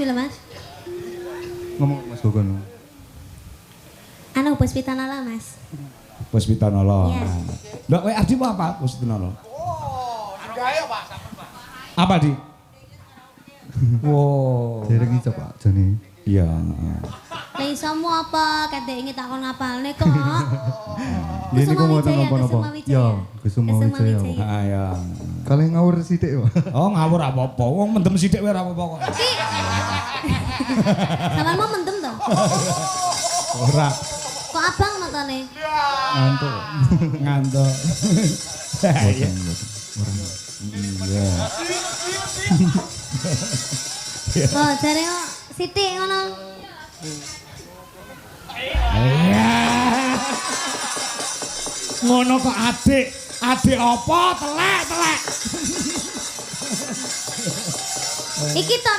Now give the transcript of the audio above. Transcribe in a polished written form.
lho Mas. Ngomong Mas Gogon. Anu bos pitanala Mas. Bos Pitanolo. Iya. Ndak kowe Ardi apa Bos Pitanolo? Apa di? Wow. Dereng iso Pak jane. Iya. Lah isomu apa? Kadek ingin takon ngapalne kok. Ini niku mau Kusuma napa-napa? Wijaya. Ya, Kusuma Kusuma Wijaya. Wijaya. Ah ya. Kalian ngawur sithik, Pak. Oh ngawur apa-apa. Wong mendem sithik wae ora apa-apa kok. Sampeyan mau mendem to? Ora Kok abang matane? Ngantuk. ngantuk. Iya. Iya. Oh, jare kok sithik ngono. Iya. Ngono kok adik. Adik apa? Telek. Iki tok